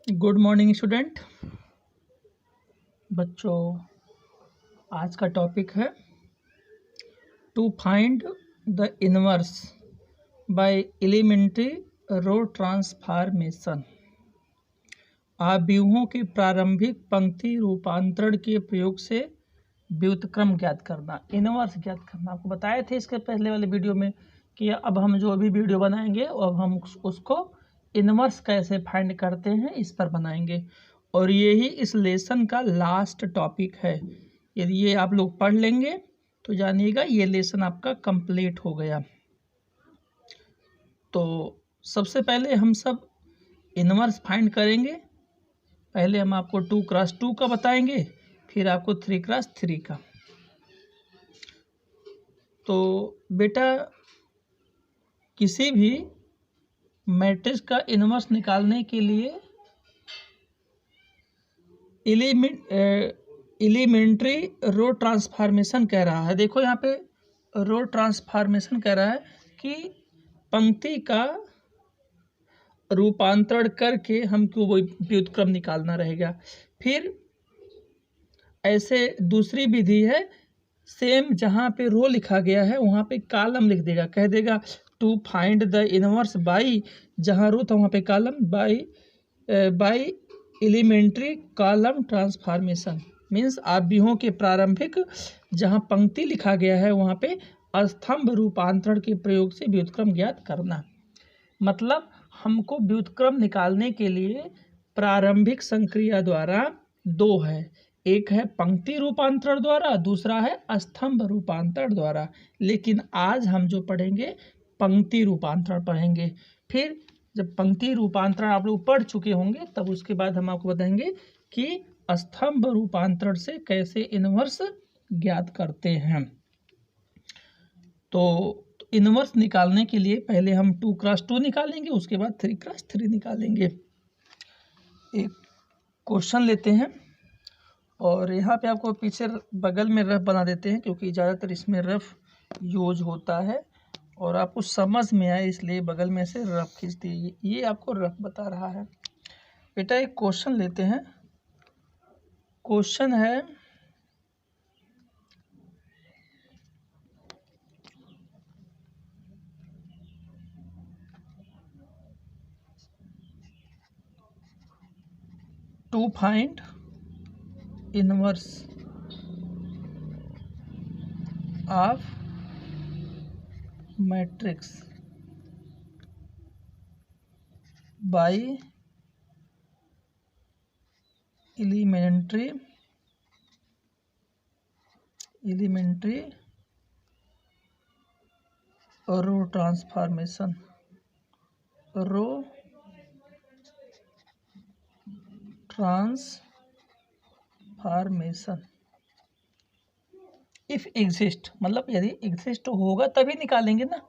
Good morning student. बच्चों, आज का टॉपिक है to find the inverse by elementary row transformation. आव्यूहों के प्रारंभिक पंक्ति रूपांतरण के प्रयोग से व्युत्क्रम ज्ञात करना, इनवर्स ज्ञात करना। आपको बताए थे इसके पहले वाले वीडियो में कि अब हम जो भी वीडियो बनाएंगे अब हम उसको इनवर्स कैसे फाइंड करते हैं इस पर बनाएंगे, और यही इस लेसन का लास्ट टॉपिक है। यदि ये आप लोग पढ़ लेंगे तो जानिएगा ये लेसन आपका कंप्लीट हो गया। तो सबसे पहले हम सब इनवर्स फाइंड करेंगे। पहले हम आपको 2x2 का बताएंगे, फिर आपको 3x3 का। तो बेटा, किसी भी मैट्रिक्स का इनवर्स निकालने के लिए एलिमेंट्री रो ट्रांसफॉर्मेशन कह रहा है। देखो यहाँ पे रो ट्रांसफॉर्मेशन कह रहा है कि पंक्ति का रूपांतरण करके हमको वो व्युत्क्रम निकालना रहेगा। फिर ऐसे दूसरी विधि है, सेम जहाँ पे रो लिखा गया है वहाँ पे कॉलम लिख देगा, कह देगा to find the inverse by, जहाँ रो था वहाँ पे column, by elementary column transformation. Means आव्यूहों के प्रारंभिक जहाँ पंक्ति लिखा गया है वहाँ पे स्तंभ रूपांतरण के प्रयोग से व्युत्क्रम ज्ञात करना। मतलब हमको व्युत्क्रम निकालने के लिए प्रारंभिक संक्रिया द्वारा दो है, एक है पंक्ति रूपांतरण द्वारा, दूसरा है स्तंभ रूपांतरण द्वारा। लेकिन आज हम जो पढ़ेंगे पंक्ति रूपांतरण पढ़ेंगे। फिर जब पंक्ति रूपांतरण आप लोग पढ़ चुके होंगे तब उसके बाद हम आपको बताएंगे कि स्तंभ रूपांतरण से कैसे इनवर्स ज्ञात करते हैं। तो इनवर्स निकालने के लिए पहले हम 2x2 निकालेंगे, उसके बाद 3x3 निकालेंगे। एक क्वेश्चन लेते हैं और यहाँ पे आपको पीछे बगल में रफ बना देते हैं क्योंकि ज़्यादातर इसमें रफ यूज होता है और आपको समझ में आए इसलिए बगल में से रफ खींच दिए। ये आपको रफ बता रहा है। बेटा एक क्वेश्चन लेते हैं। क्वेश्चन है to find inverse of matrix by elementary row transformation, row transformation if exist, मतलब यदि एग्जिस्ट होगा तभी निकालेंगे ना।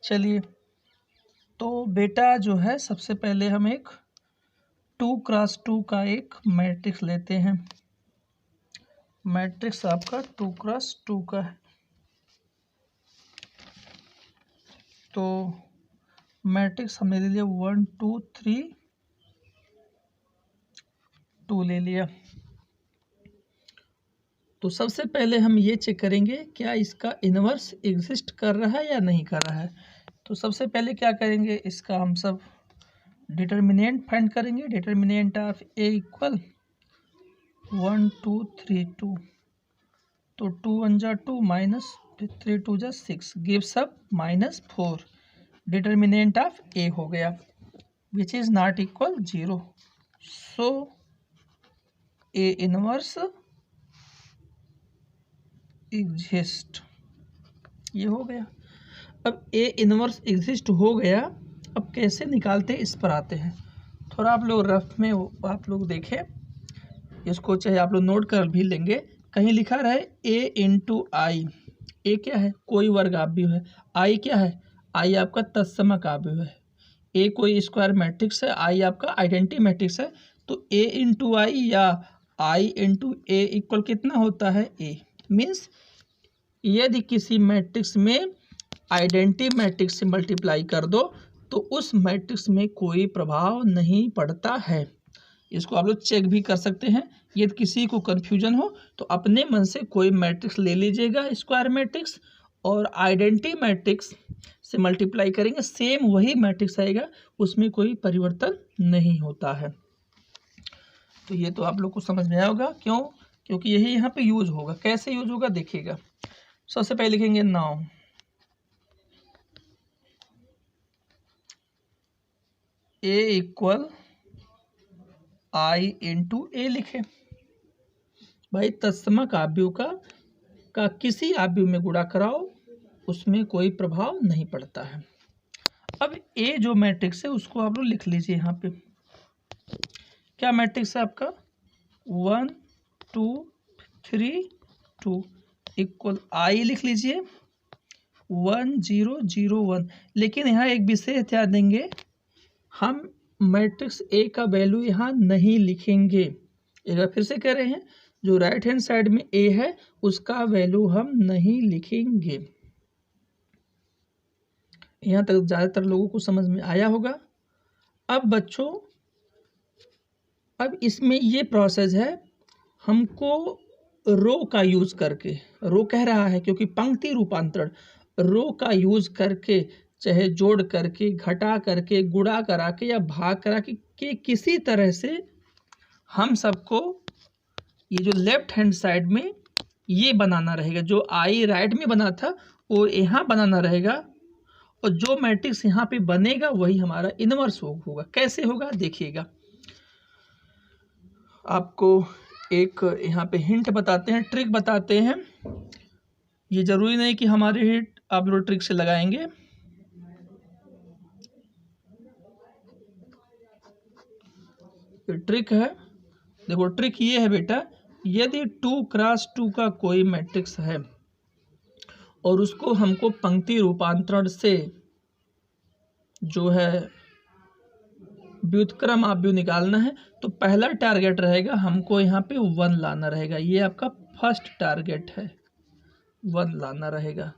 चलिए, तो बेटा जो है सबसे पहले हम एक 2x2 का एक मैट्रिक्स लेते हैं। मैट्रिक्स आपका 2x2 का है। तो मैट्रिक्स हमने ले लिया 1 2 3 2 ले लिया। तो सबसे पहले हम ये चेक करेंगे क्या इसका इनवर्स एग्जिस्ट कर रहा है या नहीं कर रहा है। तो सबसे पहले क्या करेंगे, इसका हम सब डिटर्मिनेंट फाइंड करेंगे। Determinant of A equal 1 2 3 2। तो 2 1 जा 2 माइनस 3 2 जा 6 गिव्स अप -4। डिटर्मिनेंट ऑफ ए हो गया which is not equal 0। So A inverse exist, ये हो गया। अब ए इनवर्स एग्जिस्ट हो गया, अब कैसे निकालते हैं इस पर आते हैं। थोड़ा आप लोग रफ में आप लोग देखें इसको, चाहे आप लोग नोट कर भी लेंगे। कहीं लिखा रहे ए इंटू आई। ए क्या है, कोई वर्ग आव्यूह है। आई क्या है, आई आपका तत्समक आव्यूह है। ए कोई स्क्वायर मैट्रिक्स है, आई आपका आइडेंटिटी मैट्रिक्स है। तो ए इंटू आई या आई इंटू ए इक्वल कितना होता है, ए। मीन्स यदि किसी मैट्रिक्स में आइडेंटिटी मैट्रिक्स से मल्टीप्लाई कर दो तो उस मैट्रिक्स में कोई प्रभाव नहीं पड़ता है। इसको आप लोग चेक भी कर सकते हैं। यदि किसी को कन्फ्यूजन हो तो अपने मन से कोई मैट्रिक्स ले लीजिएगा, स्क्वायर मैट्रिक्स, और आइडेंटिटी मैट्रिक्स से मल्टीप्लाई करेंगे, सेम वही मैट्रिक्स आएगा, उसमें कोई परिवर्तन नहीं होता है। तो ये तो आप लोग को समझ में आया होगा, क्यों? क्योंकि यही यहाँ पे यूज होगा। कैसे यूज होगा देखिएगा। सबसे पहले लिखेंगे नाउ ए इक्वल आई इंटू ए लिखे। भाई तत्समक आव्यूह का किसी आव्यूह में गुणा कराओ, उसमें कोई प्रभाव नहीं पड़ता है। अब ए जो मैट्रिक्स है उसको आप लोग लिख लीजिए यहाँ पे। क्या मैट्रिक्स है आपका? 1 2 3 2 इक्वल आई लिख लीजिए 1 0 0 1। लेकिन यहाँ एक विशेष ध्यान देंगे, हम मैट्रिक्स ए का वैल्यू यहाँ नहीं लिखेंगे। एक बार फिर से कह रहे हैं, जो राइट हैंड साइड में ए है उसका वैल्यू हम नहीं लिखेंगे। यहाँ तक ज़्यादातर लोगों को समझ में आया होगा। अब बच्चों, अब इसमें ये प्रोसेस है, हमको रो का यूज करके, रो कह रहा है क्योंकि पंक्ति रूपांतरण, रो का यूज करके, चाहे जोड़ करके, घटा करके, गुणा करा के या भाग करा के किसी तरह से हम सबको ये जो लेफ्ट हैंड साइड में ये बनाना रहेगा। जो आई राइट में बना था वो यहाँ बनाना रहेगा, और जो मैट्रिक्स यहाँ पे बनेगा वही हमारा इनवर्स होगा। कैसे होगा देखिएगा। आपको एक यहाँ पे हिंट बताते हैं, ट्रिक बताते हैं। ये जरूरी नहीं कि हमारे हिट आप लोग ट्रिक से लगाएंगे। ट्रिक है, देखो ट्रिक ये है बेटा, यदि 2 क्रॉस 2 का कोई मैट्रिक्स है और उसको हमको पंक्ति रूपांतरण से जो है व्युत्क्रम आव्यूह निकालना है, तो पहला टारगेट रहेगा हमको यहाँ पे 1 लाना रहेगा। ये आपका फर्स्ट टारगेट है, 1 लाना रहेगा।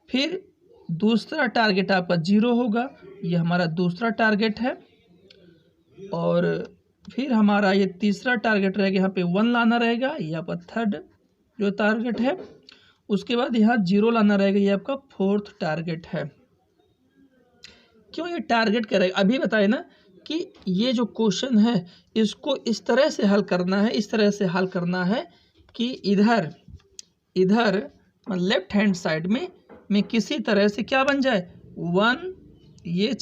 फिर दूसरा टारगेट आपका 0 होगा, ये हमारा दूसरा टारगेट है। और फिर हमारा ये तीसरा टारगेट रहेगा, यहाँ पे 1 लाना रहेगा, ये आपका थर्ड जो टारगेट है। उसके बाद यहाँ 0 लाना रहेगा, ये आपका फोर्थ टारगेट है। क्यों ये टारगेट करेगा? अभी बताए ना कि ये जो क्वेश्चन है इसको इस तरह से हल करना है, इस तरह से हल करना है कि इधर लेफ्ट हैंड साइड में किसी तरह से क्या बन जाए, 1, ये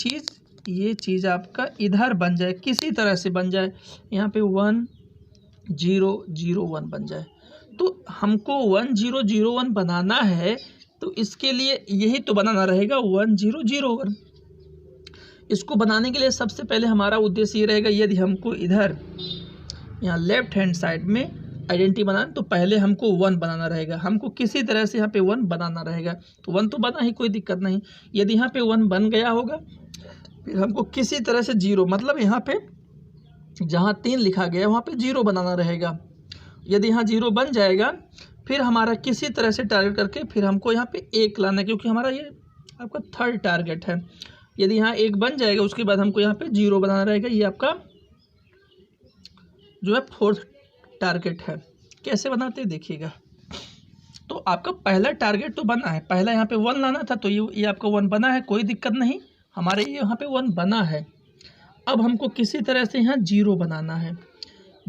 चीज़ आपका इधर बन जाए, किसी तरह से बन जाए, यहाँ पे 1 0 0 1 बन जाए। तो हमको 1 0 0 1 बनाना है, तो इसके लिए यही तो बनाना रहेगा 1 0 0 1। इसको बनाने के लिए सबसे पहले हमारा उद्देश्य ये रहेगा, यदि हमको इधर यहाँ लेफ्ट हैंड साइड में आइडेंटिटी बनाना, तो पहले हमको 1 बनाना रहेगा। हमको किसी तरह से यहाँ पे 1 बनाना रहेगा, तो 1 तो बना ही, कोई दिक्कत नहीं। यदि यहाँ पे 1 बन गया होगा, फिर हमको किसी तरह से 0, मतलब यहाँ पे जहाँ 3 लिखा गया वहाँ पे 0 बनाना रहेगा। यदि यहाँ 0 बन जाएगा, फिर हमारा किसी तरह से टारगेट करके फिर हमको यहाँ पे 1 लाना है, क्योंकि हमारा ये आपका थर्ड टारगेट है। यदि यहाँ 1 बन जाएगा, उसके बाद हमको यहाँ पे 0 बनाना रहेगा, ये आपका जो है फोर्थ टारगेट है। कैसे बनाते हैं देखिएगा। तो आपका पहला टारगेट तो बना है, पहला यहाँ पे 1 लाना था, तो ये आपका 1 बना है, कोई दिक्कत नहीं, हमारे यहाँ पे 1 बना है। अब हमको किसी तरह से यहाँ 0 बनाना है,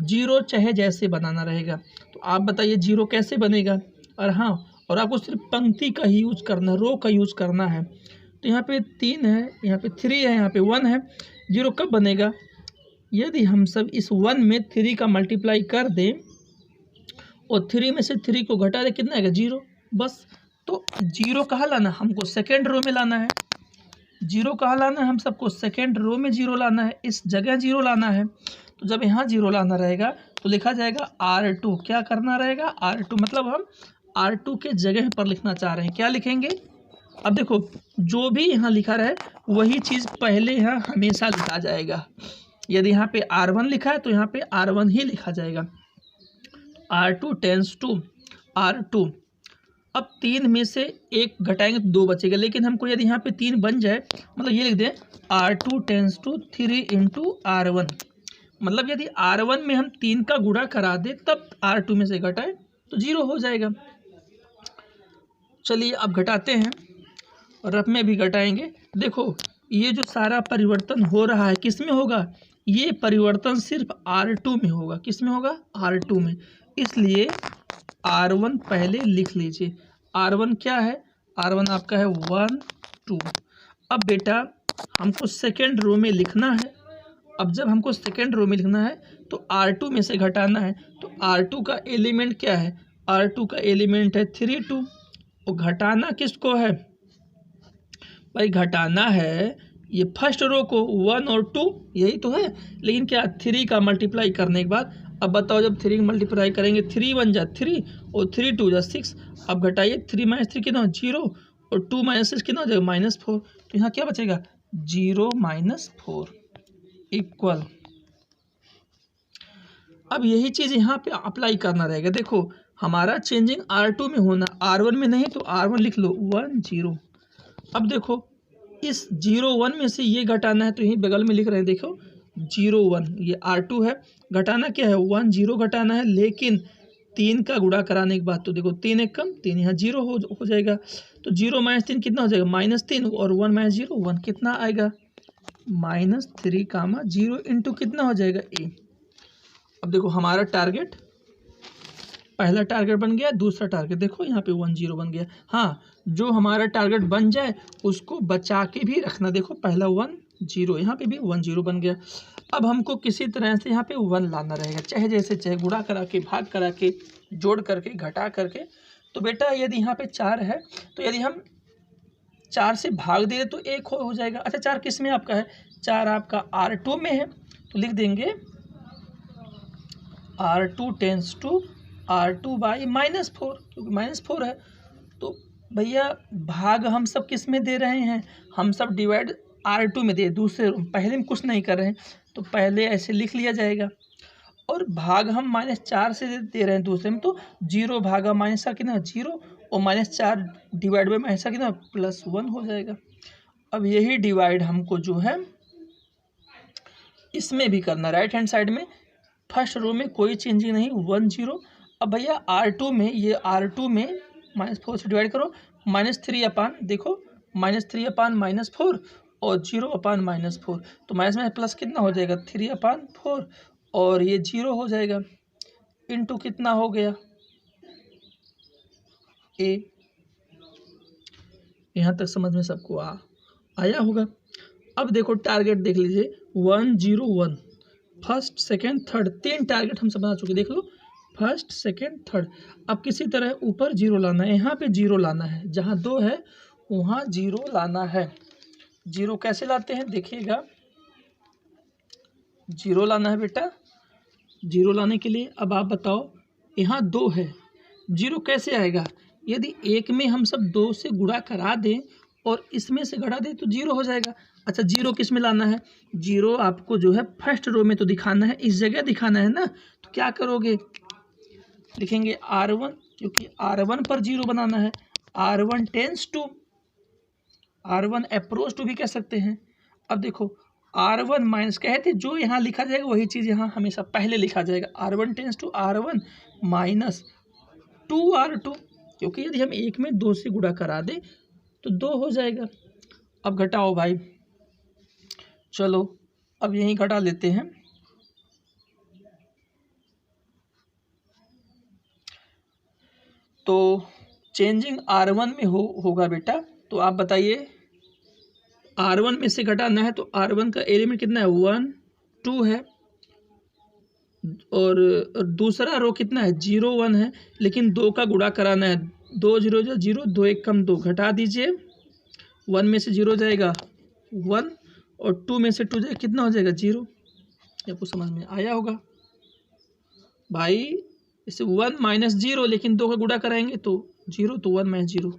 0 चाहे जैसे बनाना रहेगा। तो आप बताइए 0 कैसे बनेगा? और हाँ, और आपको सिर्फ पंक्ति का ही यूज करना है, रो का यूज करना है। तो यहाँ पे 3 है, यहाँ पे 3 है, यहाँ पे 1 है। 0 कब बनेगा? यदि हम सब इस 1 में 3 का मल्टीप्लाई कर दें और 3 में से 3 को घटा दें, कितना आएगा? 0, बस। तो 0 कहाँ लाना? हमको सेकेंड रो में लाना है। 0 कहाँ लाना है? हम सबको सेकेंड रो में 0 लाना है, इस जगह 0 लाना है। तो जब यहाँ 0 लाना रहेगा तो लिखा जाएगा R2। क्या करना रहेगा? R2, मतलब हम R2 के जगह पर लिखना चाह रहे हैं। क्या लिखेंगे? अब देखो, जो भी यहाँ लिखा रहे वही चीज़ पहले यहाँ हमेशा लिखा जाएगा। यदि यहाँ पे R1 लिखा है तो यहाँ पे R1 ही लिखा जाएगा। R2 tense to R2। अब 3 में से 1 घटाएंगे तो 2 बचेगा, लेकिन हमको यदि यहाँ पे 3 बन जाए, मतलब ये लिख दें R2 tense to 3 into R1, मतलब यदि R1 में हम 3 का गुणा करा दें तब R2 में से घटाएं तो 0 हो जाएगा। चलिए अब घटाते हैं, रफ में भी घटाएंगे। देखो ये जो सारा परिवर्तन हो रहा है किस में होगा, ये परिवर्तन सिर्फ R2 में होगा। किस में होगा, R2 में। इसलिए R1 पहले लिख लीजिए। R1 क्या है, R1 आपका है 1 2। अब बेटा हमको सेकेंड रो में लिखना है। अब जब हमको सेकेंड रो में लिखना है तो R2 में से घटाना है। तो R2 का एलिमेंट क्या है, R2 का एलिमेंट है 3 2। और घटाना किसको है भाई, घटाना है ये फर्स्ट रो को 1 और 2, यही तो है। लेकिन क्या 3 का मल्टीप्लाई करने के बाद, अब बताओ जब 3 का मल्टीप्लाई करेंगे 3 1 जा 3 और 3 2 जा 6। अब घटाइए 3 - 3 कितना, 0 और 2 - 6 कितना हो जाएगा, -4। तो यहाँ क्या बचेगा, 0 - 4 इक्वल। अब यही चीज़ यहाँ पे अप्लाई करना रहेगा। देखो हमारा चेंजिंग R2 में होना, R1 में नहीं, तो R1 लिख लो 1 0। अब देखो इस 0 1 में से ये घटाना है तो यहीं बगल में लिख रहे हैं, देखो 0 1 ये R2 है। घटाना क्या है, 1 0 घटाना है, लेकिन 3 का गुणा कराने के बाद तो देखो 3 एक कम 3, यहाँ 0 हो जाएगा। तो 0 - 3 कितना हो जाएगा, -3 और 1 - 0 1 कितना आएगा, -3 0 इंटू कितना हो जाएगा a। अब देखो हमारा टारगेट, पहला टारगेट बन गया, दूसरा टारगेट देखो यहाँ पे 1 0 बन गया। हाँ, जो हमारा टारगेट बन जाए उसको बचा के भी रखना। देखो पहला 1 0, यहाँ पे भी 1 0 बन गया। अब हमको किसी तरह से यहाँ पे 1 लाना रहेगा, चाहे जैसे चाहे, गुणा करा के, भाग करा के, जोड़ करके, घटा करके। तो बेटा यदि यहाँ पे 4 है तो यदि हम 4 से भाग दे तो 1 हो जाएगा। अच्छा 4 किस में आपका है, 4 आपका R2 में है, तो लिख देंगे R2 tense to R2 by -4, क्योंकि -4 है। तो भैया भाग हम सब किस में दे रहे हैं, हम सब डिवाइड R2 में दे, दूसरे पहले में कुछ नहीं कर रहे हैं, तो पहले ऐसे लिख लिया जाएगा। और भाग हम -4 से दे रहे हैं दूसरे में, तो 0 भागा -4 कितना 0, और -4 डिवाइड बाई -4 कितना +1 हो जाएगा। अब यही डिवाइड हमको जो है इसमें भी करना, राइट हैंड साइड में, फर्स्ट रो में कोई चेंजिंग नहीं, 1 0। अब भैया R2 में, ये R2 में -4 से डिवाइड करो, -3 अपान, देखो -3 अपान -4 और 0 अपान -4, तो माइनस में प्लस कितना हो जाएगा, 3 अपान 4 और ये 0 हो जाएगा, इनटू कितना हो गया a। यहाँ तक समझ में सबको आया होगा। अब देखो टारगेट देख लीजिए, 1 0 1, फर्स्ट सेकेंड थर्ड, 3 टारगेट हम सब बना चुके, देख लो फर्स्ट सेकेंड थर्ड। अब किसी तरह ऊपर 0 लाना है, यहाँ पे 0 लाना है, जहाँ 2 है वहाँ 0 लाना है। 0 कैसे लाते हैं देखिएगा, 0 लाना है बेटा। 0 लाने के लिए अब आप बताओ, यहाँ 2 है, 0 कैसे आएगा, यदि एक में हम सब 2 से गुणा करा दें और इसमें से घटा दें तो 0 हो जाएगा। अच्छा 0 किस में लाना है, 0 आपको जो है फर्स्ट रो में तो दिखाना है, इस जगह दिखाना है ना, तो क्या करोगे, लिखेंगे R1, क्योंकि R1 पर 0 बनाना है। R1 tense to, R1 approach to भी कह सकते हैं। अब देखो R1 माइनस, कहते जो यहाँ लिखा जाएगा वही चीज़ यहाँ हमेशा पहले लिखा जाएगा, R1 tense to R1 minus 2R2, क्योंकि यदि हम एक में 2 से गुणा करा दें तो 2 हो जाएगा। अब घटाओ भाई, चलो अब यहीं घटा लेते हैं। तो चेंजिंग R1 में होगा बेटा, तो आप बताइए R1 में से घटाना है तो R1 का एलिमेंट कितना है, 1 2 है, और दूसरा रो कितना है, 0 1 है, लेकिन 2 का गुणा कराना है, 2 0 0, 2 1 कम 2, घटा दीजिए, 1 में से 0 जाएगा 1 और 2 में से 2 जाएगा, कितना हो जाएगा 0। आपको समझ में आया होगा भाई, इसे 1 - 0, लेकिन 2 का गुणा कराएंगे तो 0, तो 1 - 0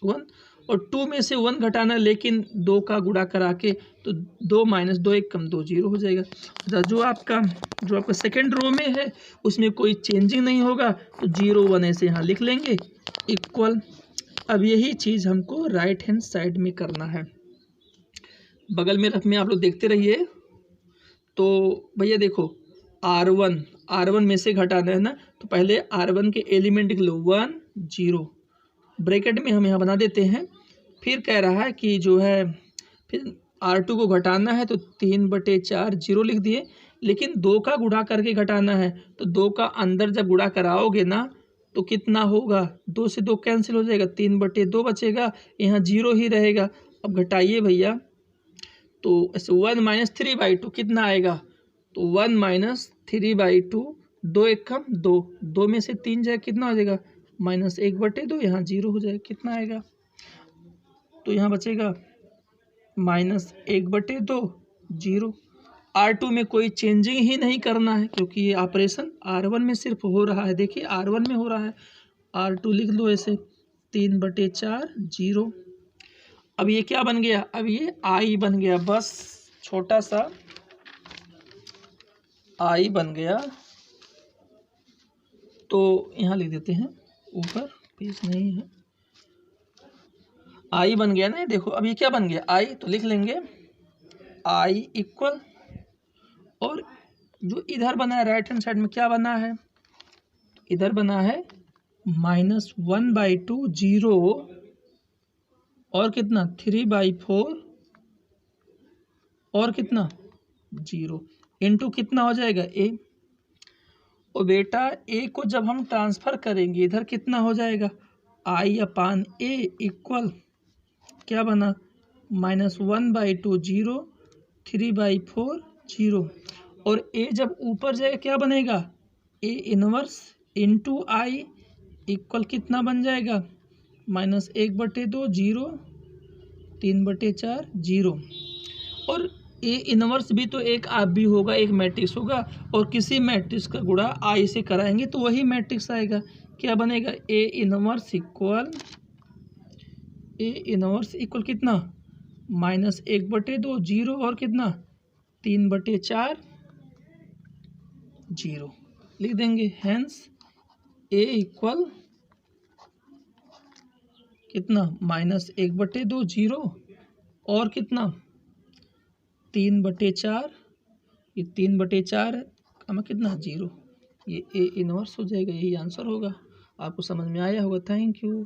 1, और 2 में से 1 घटाना, लेकिन 2 का गुणा करा के तो 2 - 2 1 कम 2 0 हो जाएगा। जो आपका सेकेंड रो में है उसमें कोई चेंजिंग नहीं होगा, तो 0 1 ऐसे यहाँ लिख लेंगे इक्वल। अब यही चीज़ हमको राइट हैंड साइड में करना है, बगल में रख में आप लोग देखते रहिए। तो भैया देखो R1 में से घटाना है ना, तो पहले R1 के एलिमेंट लिख लो 1 0, ब्रैकेट में हम यहाँ बना देते हैं। फिर कह रहा है कि जो है फिर R2 को घटाना है तो 3/4 0 लिख दिए, लेकिन 2 का गुणा करके घटाना है, तो 2 का अंदर जब गुणा कराओगे ना तो कितना होगा, 2 से 2 कैंसिल हो जाएगा, 3/2 बचेगा, यहाँ 0 ही रहेगा। अब घटाइए भैया, तो ऐसे 1 - 3/2 कितना आएगा, तो 1 - 3/2, 2 एक कम 2, 2 में से 3 जाए कितना हो जाएगा, -1/2, यहाँ 0 हो जाएगा, कितना आएगा, तो यहाँ बचेगा -1/2 0। R2 में कोई चेंजिंग ही नहीं करना है क्योंकि ये ऑपरेशन R1 में सिर्फ हो रहा है। देखिए R1 में हो रहा है, R2 लिख लो ऐसे 3/4 0। अब ये क्या बन गया, अब ये I बन गया, बस छोटा सा I बन गया। तो यहाँ लिख देते हैं, ऊपर पेज नहीं है, I बन गया ना, देखो अब ये क्या बन गया I, तो लिख लेंगे I इक्वल, और जो इधर बना है राइट हैंड साइड में क्या बना है, इधर बना है -1/2 0 और कितना 3/4 और कितना 0 इंटू कितना हो जाएगा A। और बेटा A को जब हम ट्रांसफ़र करेंगे इधर कितना हो जाएगा, I/A इक्वल क्या बना -1/2 0 3/4 0, और A जब ऊपर जाएगा क्या बनेगा, A inverse into I equal कितना बन जाएगा, -1/2 0 3/4 0। और A इनवर्स भी तो एक आप भी होगा, एक मैट्रिक्स होगा, और किसी मैट्रिक्स का गुणा I से कराएंगे तो वही मैट्रिक्स आएगा, क्या बनेगा A इनवर्स इक्वल कितना -1/2 0 और कितना 3/4 0 लिख देंगे। हैंस A इक्वल कितना -1/2 0 और कितना 3/4, ये 3/4 कमा कितना 0, ये A इनवर्स हो जाएगा, यही आंसर होगा। आपको समझ में आया होगा। Thank you.